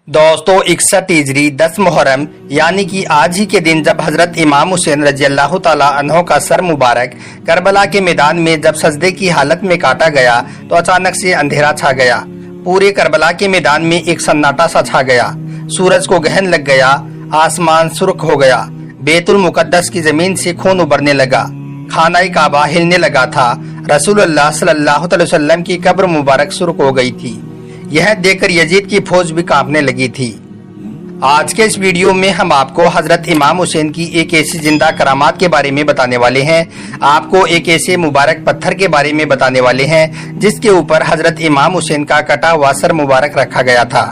दोस्तों 61 हिजरी 10 मुहर्रम यानी कि आज ही के दिन जब हजरत इमाम हुसैन रजी अल्लाह ताला अन्हो का सर मुबारक करबला के मैदान में जब सजदे की हालत में काटा गया तो अचानक से अंधेरा छा गया। पूरे करबला के मैदान में एक सन्नाटा सा छा गया। सूरज को ग्रहण लग गया, आसमान सुर्ख हो गया, बैतुल मुकद्दस की जमीन से खून उबरने लगा, खानाए काबा हिलने लगा था। रसूलुल्लाह सल्लल्लाहु अलैहि वसल्लम की कब्र मुबारक सुर्ख हो गई थी। यह देखकर यजीद की फौज भी कांपने लगी थी। आज के इस वीडियो में हम आपको हजरत इमाम हुसैन की एक ऐसी जिंदा करामात के बारे में बताने वाले हैं। आपको एक ऐसे मुबारक पत्थर के बारे में बताने वाले हैं जिसके ऊपर हजरत इमाम हुसैन का कटा हुआ सर मुबारक रखा गया था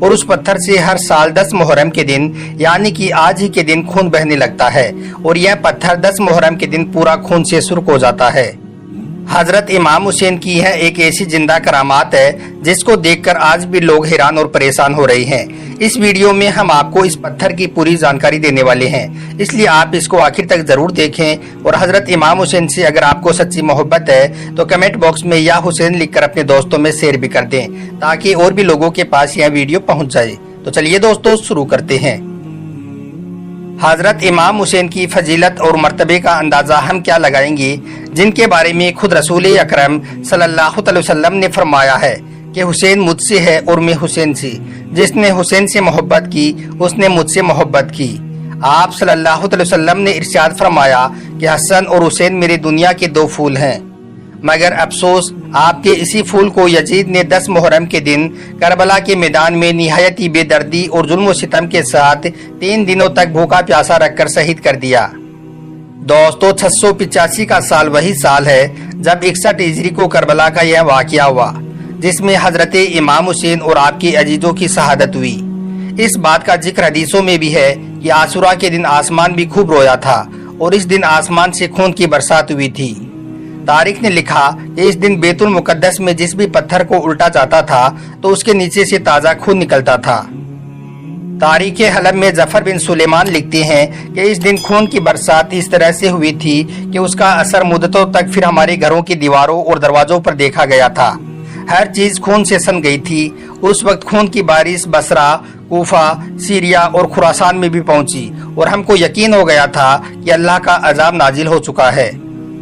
और उस पत्थर से हर साल 10 मुहर्रम के दिन यानी कि आज ही के दिन खून बहने लगता है और यह पत्थर 10 मुहर्रम के दिन पूरा खून से सुर्ख हो जाता है। हजरत इमाम हुसैन की यह एक ऐसी जिंदा करामात है जिसको देखकर आज भी लोग हैरान और परेशान हो रहे हैं। इस वीडियो में हम आपको इस पत्थर की पूरी जानकारी देने वाले हैं, इसलिए आप इसको आखिर तक जरूर देखें। और हजरत इमाम हुसैन से अगर आपको सच्ची मोहब्बत है तो कमेंट बॉक्स में या हुसैन लिखकर अपने दोस्तों में शेयर भी कर दें ताकि और भी लोगों के पास यह वीडियो पहुँच जाए। तो चलिए दोस्तों शुरू करते हैं। हजरत इमाम हुसैन की फजीलत और मर्तबे का अंदाजा हम क्या लगाएंगे जिनके बारे में खुद रसूल अकरम सल्लल्लाहु अलैहि वसल्लम ने फरमाया है कि हुसैन मुझसे है और मैं हुसैन से, जिसने हुसैन से मोहब्बत की उसने मुझसे मोहब्बत की। आप सल्लल्लाहु अलैहि वसल्लम ने इरशाद फरमाया कि हसन और हुसैन मेरी दुनिया के दो फूल हैं, मगर अफसोस आपके इसी फूल को यजीद ने 10 मुहर्रम के दिन करबला के मैदान में निहायती बेदर्दी और जुल्म व सितम के साथ 3 दिनों तक भूखा प्यासा रखकर शहीद कर दिया। दोस्तों 685 का साल वही साल है जब 61 हिजरी को करबला का यह वाकया हुआ जिसमें हजरत इमाम हुसैन और आपके अजीजों की शहादत हुई। इस बात का जिक्र हदीसों में भी है कि आशुरा के दिन आसमान भी खूब रोया था और इस दिन आसमान से खून की बरसात हुई थी। तारीख ने लिखा कि इस दिन बैतुल मुकद्दस में जिस भी पत्थर को उल्टा जाता था तो उसके नीचे से ताजा खून निकलता था। तारीख हलब में जफर बिन सुलेमान लिखते हैं कि इस दिन खून की बरसात इस तरह से हुई थी कि उसका असर मुद्दतों तक फिर हमारे घरों की दीवारों और दरवाजों पर देखा गया था। हर चीज खून से सन गई थी। उस वक्त खून की बारिश बसरा, कूफा, सीरिया और खुरासान में भी पहुंची और हमको यकीन हो गया था कि अल्लाह का अजाब नाजिल हो चुका है।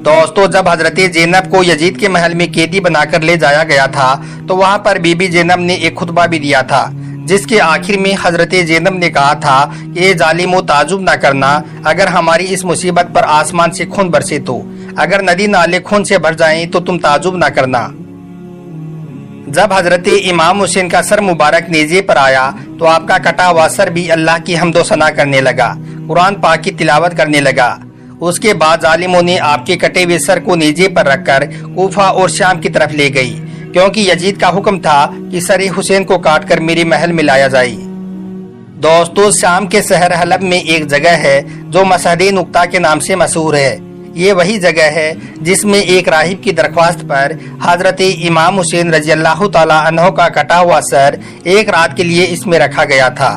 दोस्तों जब हजरत ज़ैनब को यजीद के महल में कैदी बनाकर ले जाया गया था तो वहां पर बीबी ज़ैनब ने एक खुतबा भी दिया था जिसके आखिर में हजरत ज़ैनब ने कहा था कि ये जालिमो ताजुब न करना, अगर हमारी इस मुसीबत पर आसमान से खून बरसे तो, अगर नदी नाले खून से भर जाएं तो तुम ताजुब न करना। जब हजरत इमाम हुसैन का सर मुबारक नेज़े पर आया तो आपका कटा हुआ सर भी अल्लाह की हम्दो सना करने लगा, कुरान पाक की तिलावत करने लगा। उसके बाद जालिमों ने आपके कटे हुए सर को नेज़े पर रखकर कूफा और शाम की तरफ ले गई, क्योंकि यजीद का हुक्म था कि सर हुसैन को काटकर मेरे महल में लाया जाए। दोस्तों शाम के शहर हलब में एक जगह है जो मसहद नुक्ता के नाम से मशहूर है। ये वही जगह है जिसमें एक राहिब की दरख्वास्त पर हजरत इमाम हुसैन रजी अल्लाह ताला अन्हो का कटा हुआ सर एक रात के लिए इसमें रखा गया था।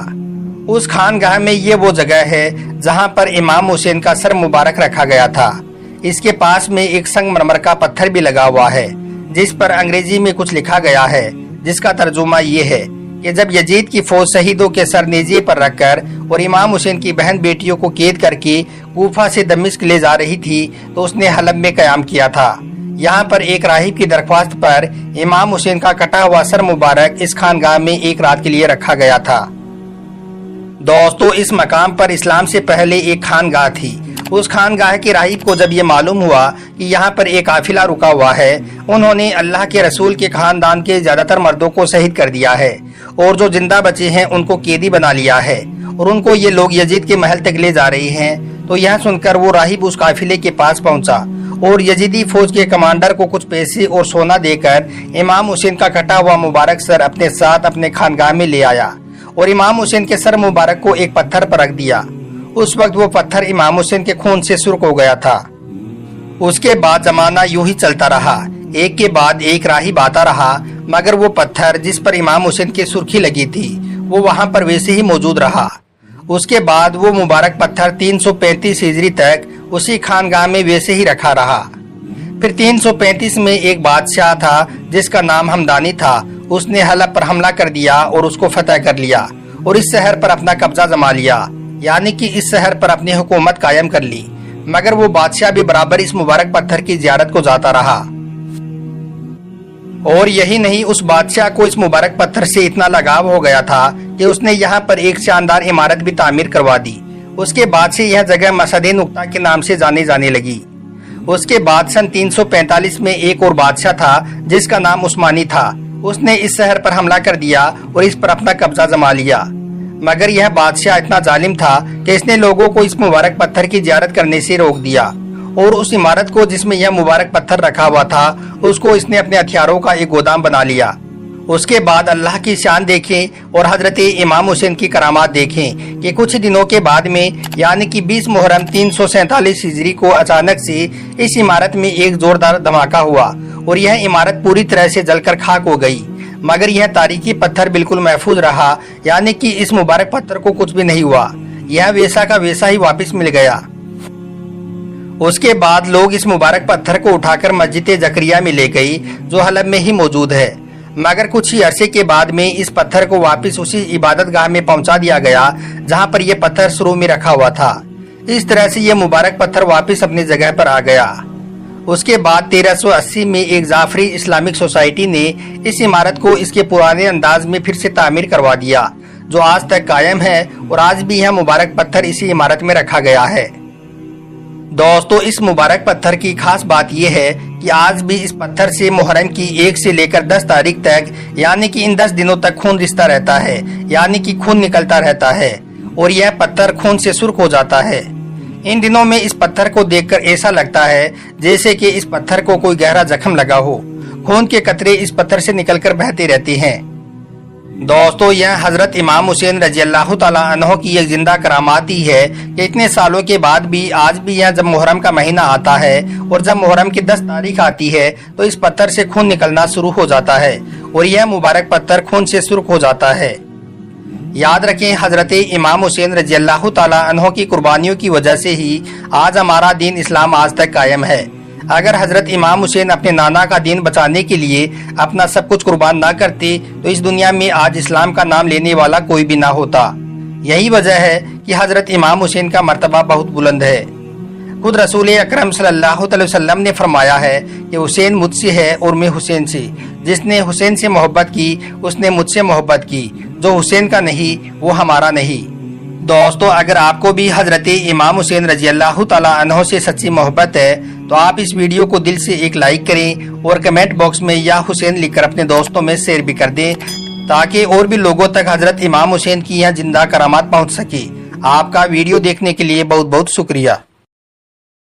उस खानगाह में ये वो जगह है जहां पर इमाम हुसैन का सर मुबारक रखा गया था। इसके पास में एक संगमरमर का पत्थर भी लगा हुआ है जिस पर अंग्रेजी में कुछ लिखा गया है जिसका तर्जुमा ये है कि जब यजीद की फौज शहीदों के सर नेज़े पर रखकर और इमाम हुसैन की बहन बेटियों को कैद करके कूफा से दमिश्क ले जा रही थी तो उसने हलब में कयाम किया था। यहाँ पर एक राहिब की दरख्वास्त पर इमाम हुसैन का कटा हुआ सर मुबारक इस खानगाह में एक रात के लिए रखा गया था। दोस्तों इस मकाम पर इस्लाम से पहले एक खानगाह थी। उस खानगाह के राहिब को जब ये मालूम हुआ कि यहाँ पर एक काफिला रुका हुआ है, उन्होंने अल्लाह के रसूल के खानदान के ज्यादातर मर्दों को शहीद कर दिया है और जो जिंदा बचे हैं उनको कैदी बना लिया है और उनको ये लोग यजीद के महल तक ले जा रहे हैं। तो यह सुनकर वो राहिब उस काफिले के पास पहुंचा और यजीदी फौज के कमांडर को कुछ पैसे और सोना देकर इमाम हुसैन का कटा हुआ मुबारक सर अपने साथ अपने खानगाह में ले आया और इमाम हुसैन के सर मुबारक को एक पत्थर पर रख दिया। उस वक्त वो पत्थर इमाम हुसैन के खून से सुर्ख हो गया था। उसके बाद जमाना यूं ही चलता रहा, एक के बाद एक राहिब आता रहा, मगर वो पत्थर जिस पर इमाम हुसैन की सुर्खी लगी थी वो वहां पर वैसे ही मौजूद रहा। उसके बाद वो मुबारक पत्थर 335 हिजरी तक उसी खानगाह में वैसे ही रखा रहा। फिर 335 में एक बादशाह था जिसका नाम हमदानी था। उसने हलब पर हमला कर दिया और उसको फतह कर लिया اور اس शहर पर अपना कब्जा जमा लिया, यानी कि इस शहर पर अपनी हुकूमत कायम कर ली। मगर वो बादशाह भी बराबर इस मुबारक पत्थर की जियारत को जाता रहा। और यही नहीं, उस बादशाह को इस मुबारक पत्थर से इतना लगाव हो गया था कि उसने यहाँ पर एक शानदार इमारत भी तामीर करवा दी। उसके बाद से यह जगह मसजिद नुक्ता के नाम से जाने लगी। उसके बाद सन 345 में एक और बादशाह था जिसका नाम उस्मानी था। उसने इस शहर पर हमला कर दिया और इस पर अपना कब्जा जमा लिया। मगर यह बादशाह इतना जालिम था कि इसने लोगों को इस मुबारक पत्थर की जियारत करने से रोक दिया और उस इमारत को जिसमें यह मुबारक पत्थर रखा हुआ था उसको इसने अपने हथियारों का एक गोदाम बना लिया। उसके बाद अल्लाह की शान देखें और हजरत इमाम हुसैन की करामात देखें कि कुछ दिनों के बाद में यानी कि 20 मुहर्रम 347 हिजरी को अचानक से इस इमारत में एक जोरदार धमाका हुआ और यह इमारत पूरी तरह से जलकर खाक हो गई। मगर यह तारीखी पत्थर बिल्कुल महफूज रहा, यानी कि इस मुबारक पत्थर को कुछ भी नहीं हुआ। यह वैसा का वैसा ही वापस मिल गया। उसके बाद लोग इस मुबारक पत्थर को उठाकर मस्जिद जकरिया में ले गई जो हलब में ही मौजूद है। मगर कुछ ही अरसे के बाद में इस पत्थर को वापस उसी इबादत गाह में पहुंचा दिया गया जहां पर यह पत्थर शुरू में रखा हुआ था। इस तरह से यह मुबारक पत्थर वापस अपनी जगह पर आ गया। उसके बाद 1380 में एक जाफरी इस्लामिक सोसाइटी ने इस इमारत को इसके पुराने अंदाज में फिर से तामीर करवा दिया जो आज तक कायम है और आज भी यह मुबारक पत्थर इसी इमारत में रखा गया है। दोस्तों, इस मुबारक पत्थर की खास बात यह है कि आज भी इस पत्थर से मुहर्रम की 1 से लेकर 10 तारीख तक यानी कि इन 10 दिनों तक खून रिसता रहता है, यानी कि खून निकलता रहता है और यह पत्थर खून से सुर्ख हो जाता है। इन दिनों में इस पत्थर को देखकर ऐसा लगता है जैसे कि इस पत्थर को कोई गहरा जख्म लगा हो। खून के कतरे इस पत्थर से निकलकर बहते रहते हैं। दोस्तों, यह हजरत इमाम हुसैन रज़ियल्लाहु ताला अन्हो की एक जिंदा करामात ही है कि इतने सालों के बाद भी आज भी यह जब मुहर्रम का महीना आता है और जब मुहर्रम की 10 तारीख आती है तो इस पत्थर से खून निकलना शुरू हो जाता है और यह मुबारक पत्थर खून से सुर्ख हो जाता है। याद रखें, हजरत इमाम हुसैन रज़ियल्लाहु ताला अन्हो की कुर्बानियों की वजह से ही आज हमारा दीन इस्लाम आज तक कायम है। अगर हजरत इमाम हुसैन अपने नाना का दीन बचाने के लिए अपना सब कुछ कुर्बान ना करते तो इस दुनिया में आज इस्लाम का नाम लेने वाला कोई भी ना होता। यही वजह है कि हजरत इमाम हुसैन का मर्तबा बहुत बुलंद है। खुद रसूल अकरम सल्लल्लाहु अलैहि वसल्लम ने फरमाया है कि हुसैन मुझसे है और मैं हुसैन से। जिसने हुसैन से मोहब्बत की उसने मुझसे मोहब्बत की, जो हुसैन का नहीं वो हमारा नहीं। दोस्तों, अगर आपको भी हजरत इमाम हुसैन रज़ियल्लाहु ताला अन्हो से सच्ची मोहब्बत है तो आप इस वीडियो को दिल से एक लाइक करें और कमेंट बॉक्स में या हुसैन लिखकर अपने दोस्तों में शेयर भी कर दें ताकि और भी लोगों तक हजरत इमाम हुसैन की यह जिंदा करामात पहुंच सके। आपका वीडियो देखने के लिए बहुत बहुत शुक्रिया।